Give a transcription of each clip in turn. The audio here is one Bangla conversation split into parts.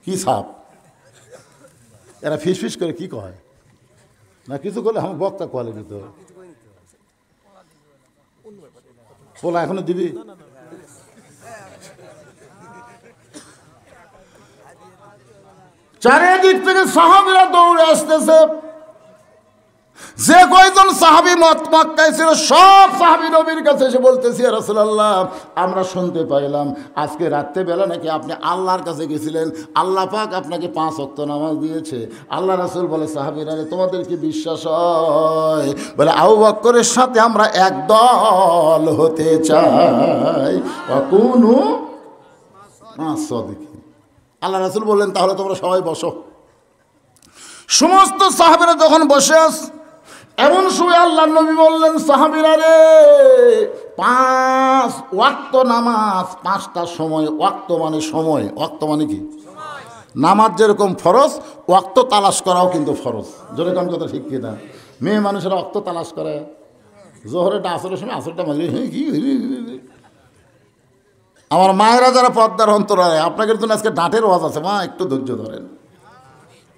কি সাপ? এরা ফিস ফিস করে কি কয় না, কিছু করলে আমার বক্তা কলে দিত পোলা এখনো দিবি। চারিদিক থেকে সাহাবীরা দৌড়ে আসতেছে। যে কয়জন সাহাবী মক্কায় ছিল সব সাহাবী নবীর কাছে এসে বলতেছে, ইয়া রাসূলুল্লাহ, আমরা শুনতে পাইলাম আজকে রাত্রেবেলা নাকি আপনি আল্লাহর কাছে গেছিলেন, আল্লাহ পাক আপনাকে 5 ওয়াক্ত নামাজ দিয়েছে। আল্লাহ রাসূল বলে, সাহাবীরা তোমাদের কি বিশ্বাস হয়? বলে, আবু বকরের সাথে আমরা একদল হতে চাই। ওয়াকুনু মা'আস সাদিকিন। আল্লাহ রাসূল বললেন, তাহলে তোমরা সবাই বসো। সমস্ত সাহাবীরা যখন বসে আছে, এমন সময় আল্লাহ নবী বললেন, সাহাবীরা রে, 5 ওয়াক্ত নামাজ, 5টা সময়। ওয়াক্ত মানে সময়, ওয়াক্ত মানে কি? নামাজ যেরকম ফরজ, ওয়াক্ত তালাশ করাও কিন্তু ফরজ। জোরে কোন কথা ঠিক কিনা? মেয়ে মানুষেরা ওয়াক্ত তালাশ করে, জোহরেটা আসরের সময়, আসরটা মাঝে কি। আমার মায়েরা যারা পর্দার অন্তরালে, আপনাদের জন্য আজকে ডাঁটের ওয়াজ আছে, মা একটু ধৈর্য ধরেন।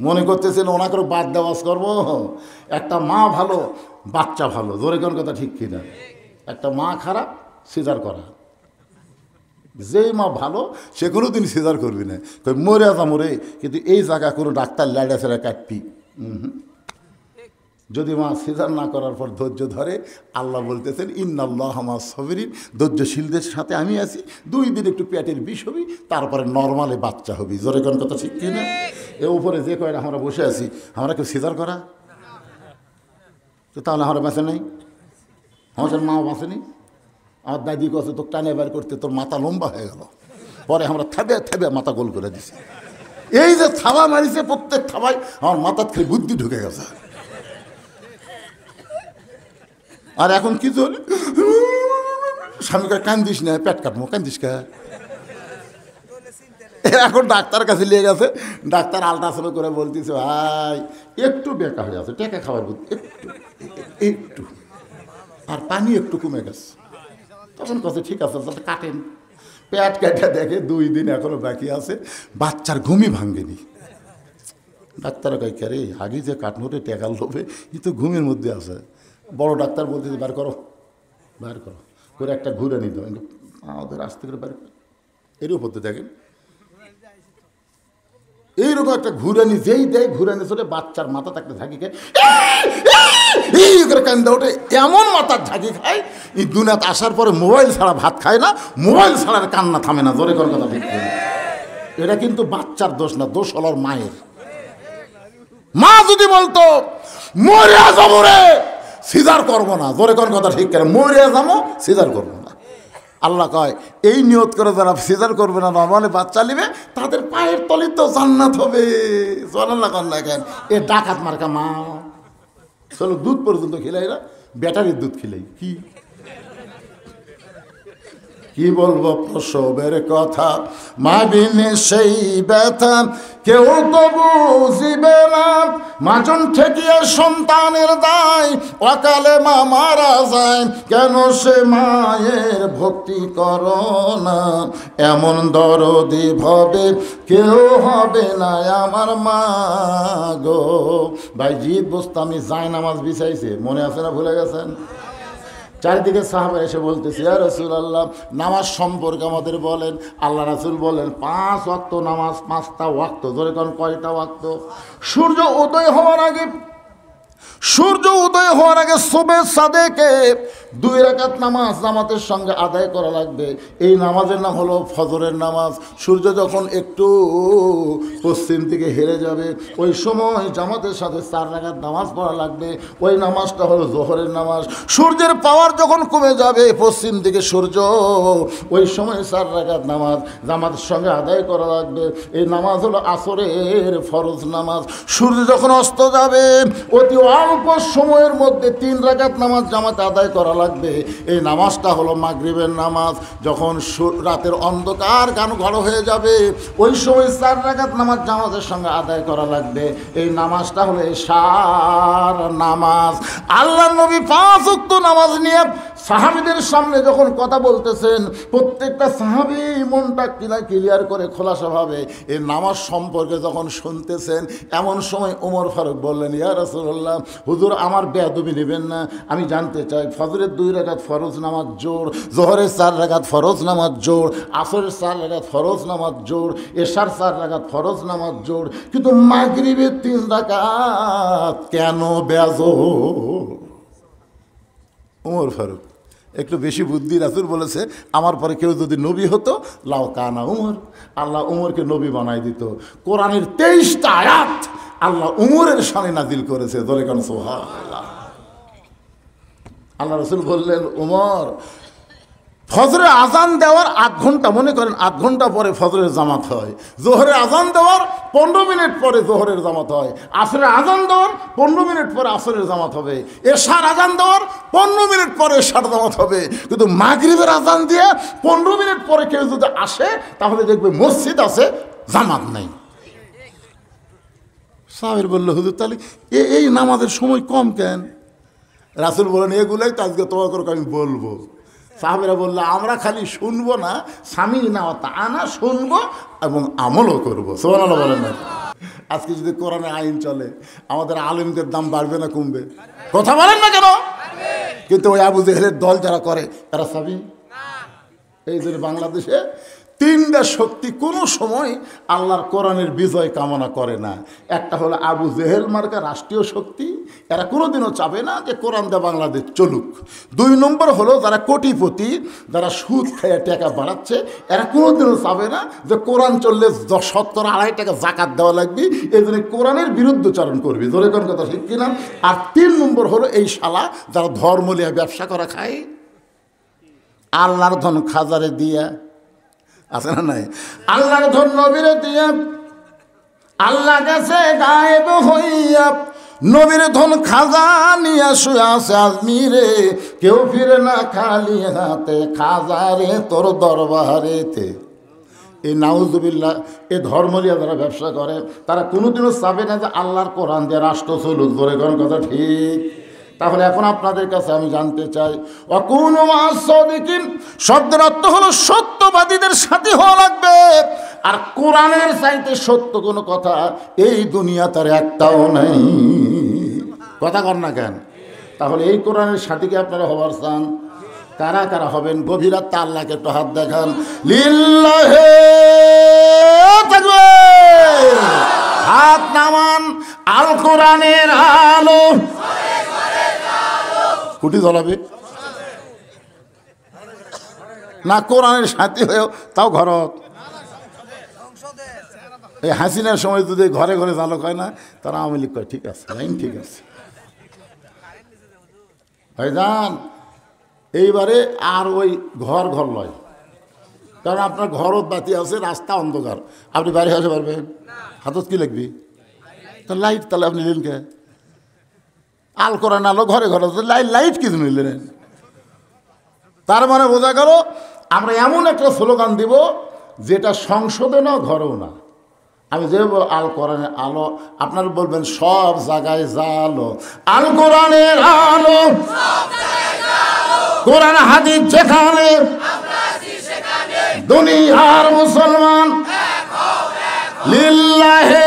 মনে করতেছেন ওনাকে বাদ দেওয়াজ করবো? একটা মা ভালো, বাচ্চা ভালো। জোরে কোন কথা ঠিক কিনা? একটা মা খারাপ, সিজার করা। যেই মা ভালো সে কোনো দিন সিজার করবি না, মরে যা মরে, কিন্তু এই জায়গা কোনো ডাক্তার লাইডা ছেড়ে কাটবি। যদি মা সিজার না করার পর ধৈর্য ধরে, আল্লাহ বলতেছেন, ইন্নাল্লাহ মা'আস সাবিরিন, ধৈর্যশীলদের সাথে আমি আছি। 2 দিন একটু পেটের বিষ হবি, তারপরে নর্মালে বাচ্চা হবি। জোরে কোন কথা ঠিক কিনা? এর উপরে যে কয়টা আমরা বসে আছি, আমরা কেউ সিজার করা? তো তাহলে আমরা বাঁচে নাই? আমাদের মা বাঁচেনি? আমার দাদি কাছে তো টানে বের করতে তোর মাথা লম্বা হয়ে গেল, পরে আমরা থাবে থাবে মাথা গোল করে দিছি। এই যে থাবা মারিছে, প্রত্যেক থাবায় আমার মাথার থেকে বুদ্ধি ঢুকে গেছে। আর এখন কি চলে, স্বামীকে কান্দিস না, পেট কাটবো, কান্দিস কা। এখন ডাক্তার কাছে নিয়ে গেছে, ডাক্তার আল্ট্রাসাউন্ড করে বলতেছে, ভাই একটু বেকা হয়ে আছে, টেকা খাওয়ার বুদ্ধি একটু একটু, আর পানি একটু কমে গেছে। তখন কাছে ঠিক আছে, তাহলে কাটেন। পেট কেটে দেখে 2 দিন এখনো বাকি আছে, বাচ্চার ঘুমই ভাঙ্গেনি। ডাক্তার কয়, কে রে, আগে যে কাটনোটে টেকাল লোভে ই তো ঘুমের মধ্যে আছে। বড় ডাক্তার বলতেছে, বার করো, বার করো করে একটা ঘুরে নিত, আমাদের আসতে করে বার করে। এর উপর তো দেখেন এইরকম একটা ঘুরানি, যেই দেয় ঘুরানি চলে, বাচ্চার মাথা থাকতে ঝাঁকি খায়, এই করে কান্দা ওঠে, এমন মাথার ঝাঁকি খায়। এই দুনিয়াতে আসার পরে মোবাইল ছাড়া ভাত খায় না, মোবাইল ছাড়া কান্না থামে না। জোরে করার কথা ঠিক। এটা কিন্তু বাচ্চার দোষ না, দোষ হল মায়ের। মা যদি বলতো, মরিয়া যাবো রে, সিজার করবো না। জোরে করার কথা ঠিক করে, মরিয়া যাবো, সিজার করবো না। আল্লাহ কয়, এই নিয়ত করে যারা সিজার করবে না, নর্মালি বাচ্চা নিবে, তাদের পায়ের তলে তো জান্নাত হবে। জানাল্লাহ কন দেখেন, এ ডাকাত মার্কা মা। চলো দুধ পর্যন্ত খিলাই না, ব্যাটারির দুধ খিলাই। কি বলবো প্রসবের কথা, মা বিনে সেই ব্যথা কেউ তো বুঝিবে না। মাজন ঠেকিয়ে সন্তানের দায়, অকালে মা মারা যায়, কেন সে মায়ের ভক্তি করো না। এমন দরদি ভবে কেউ হবে না আমার মা গো। ভাই জিদ বোস্তামি জায়নামাজ বিছাইছে, মনে আছে না, ভুলে গেছেন? চারিদিকে সাহাবা এসে বলতেছে, ইয়া রাসূলুল্লাহ, নামাজ সম্পর্কে আমাদের বলেন। আল্লাহ রাসূল বলেন, 5 ওয়াক্ত নামাজ, 5টা ওয়াক্ত। ধরে কোন কয়টা ওয়াক্ত? সূর্য উদয় হওয়ার আগে, সূর্য উদয় হওয়ার আগে সুবহে সাদেকে 2 রাকাত নামাজ জামাতের সঙ্গে আদায় করা লাগবে। এই নামাজের নাম হলো ফজরের নামাজ। সূর্য যখন একটু পশ্চিম দিকে হেরে যাবে, ওই সময় জামাতের সাথে 4 রাকাত নামাজ পড়া লাগবে। ওই নামাজটা হলো জোহরের নামাজ। সূর্যের পাওয়ার যখন কমে যাবে, পশ্চিম দিকে সূর্য, ওই সময় 4 রাকাত নামাজ জামাতের সঙ্গে আদায় করা লাগবে। এই নামাজ হলো আসরের ফরজ নামাজ। সূর্য যখন অস্ত যাবে, অতি অল্প সময়ের মধ্যে 3 রাকাত নামাজ জামাতে আদায় করা লাগবে। এই নামাজটা হলো মাগরিবের নামাজ। যখন রাতের অন্ধকার ঘন হয়ে যাবে, ওই সময় 4 রাকাত নামাজ জামাতের সঙ্গে আদায় করা লাগবে। এই নামাজটা হলো এশার নামাজ। আল্লাহর নবী 5 ওয়াক্ত নামাজ নিয়ে সাহাবীদের সামনে যখন কথা বলতেছেন, প্রত্যেকটা সাহাবী মনটা ক্লিয়ার করে খোলাসাভাবে এই নামাজ সম্পর্কে যখন শুনতেছেন, এমন সময় ওমর ফারুক বললেন, ইয়া রাসূলুল্লাহ, হুজুর আমার বেয়াদবি নেবেন না, আমি জানতে চাই ফজরের 2 রাকাত ফরজ নামাজ জোর, জোহরের 4 রাকাত ফরজ নামাজ জোর, আসরের 4 রাকাত ফরজ নামাজ জোর, এশার 4 রাকাত ফরজ নামাজ জোর, কিন্তু মাগরিবের 3 রাকাত কেন বেজোর? ওমর ফারুক একটু বেশি বুদ্ধি, রাসূল বলেছে আমার পরে কেউ যদি নবী হতো লাও কানা উমর, আল্লাহ উমরকে নবী বানাই দিত। কোরআনের 23টা আয়াত আল্লাহ উমরের শানে নাজিল করেছে, ধরে কেন সুবহানাল্লাহ। আল্লাহ রাসূল বললেন, উমর ফজরের আজান দেওয়ার 8 ঘন্টা, মনে করেন 8 ঘন্টা পরে ফজরের জামাত হয়, জোহরের আজান দেওয়ার 15 মিনিট পরে জোহরের জামাত হয়, আসরের আজান দেওয়ার 15 মিনিট পরে আসরের জামাত হবে, এশার আজান দেওয়ার 15 মিনিট পরে এশার জামাত হবে। কিন্তু মাগরিবের আজান দিয়ে 15 মিনিট পরে কেউ যদি আসে তাহলে দেখবে মসজিদ আছে, জামাত নাই। সাহেব বলল, হুজুর তাহলে এই নামাজের সময় কম কেন? রাসূল বলেন, এগুলাই তো আজকে তোমাকে আমি বলবো। সাহাবীরা বললো, আমরা খালি শুনবো না, স্বামী না আনা শুনবো এবং আমলও করবো। সুবহানাল্লাহ বলেন না? আজকে যদি কোরআনে আইন চলে, আমাদের আলেমদের দাম বাড়বে না কমবে? কথা বলেন না কেন? কিন্তু ওই আবু জেহেলের দল যারা করে তারা স্বামী। এই জন্য বাংলাদেশে 3টা শক্তি কোনো সময় আল্লাহর কোরআনের বিজয় কামনা করে না। একটা হলো আবু জেহেল মার্কা রাষ্ট্রীয় শক্তি, এরা কোনোদিনও চাবে না যে কোরআন দিয়ে বাংলাদেশ চলুক। 2 নম্বর হলো যারা কোটিপতি, যারা সুদ খেয়ে টাকা বাড়াচ্ছে, এরা কোনোদিনও চাবে না যে কোরআন চললে 70-2.5 টাকা জাকাত দেওয়া লাগবে, এই জন্য কোরআনের বিরুদ্ধচারণ করবে। জোরে কোন কথা ঠিক কিনা? আর 3 নম্বর হলো এই শালা যারা ধর্ম নিয়ে ব্যবসা করা খায়, আল্লাহর ধন খাজারে দিয়া আছে না নাই, আল্লাহর ধন নবীরে দিয়া, আল্লাহ গেছে গায়েব হইয়া, নবীর ধন খাজা নিয়া শুয়ে আছে আজমিরে, কেউ ফিরে না খালি হাতে, খাজারে তোর দরবারেতে। এই নাউজুবিল্লাহ, এই ধর্ম নিয়ে যারা ব্যবসা করে তারা কোনোদিনও চাবে না যে আল্লাহর কোরআন দিয়ে রাষ্ট্র চলুক। ধরে কোন কথা ঠিক? তাহলে এখন আপনাদের কাছে আমি জানতে চাই, ওয়াকুনু মা'আস সাদিকিন শব্দের অর্থ হলো সত্যবাদীদের সাথী হওয়া লাগবে। আর কোরআনের চাইতে সত্য কোনো কথা এই দুনিয়া তার একটাও নেই। কথা কর না কেন? তাহলে এই কোরআনের সাথীকে আপনারা হবার চান? কারা কারা হবেন? গভীর রাতে আল্লাহকে একটু হাত দেখান। লিল্লাহি তাকবীর, হাত নামান। আল কোরআনের আলো কুটি জ্বলাবে না, কোরআনের সাথী হয়েও তাও ঘরত। এই হাসিনার সময় যদি ঘরে ঘরে জালো কয় না, তারা আওয়ামী লীগ কয় ঠিক আছে, লাইন ঠিক আছে। ভাইজান এইবারে আর ওই ঘর ঘর লয়, কারণ আপনার ঘরত বাতি আছে, রাস্তা অন্ধকার, আপনি বাইরে আসতে পারবেন? হাতত কি লাগবে? তা লাইট, তাহলে আপনি নিলেন কে? আল কোরআন আলো ঘরে ঘরে, লাইট কি নিলেন? তার মানে বোঝা গেল আমরা এমন একটা স্লোগান দিব যেটা সংসদে না, ঘরেও না। আমি যে আল কোরআনের আলো, আপনারা বলবেন সব জায়গায় জালো, আল কোরআনের আলো, কোরআন হাদিস যেখানে, দুনিয়ার মুসলমান লিল্লাহি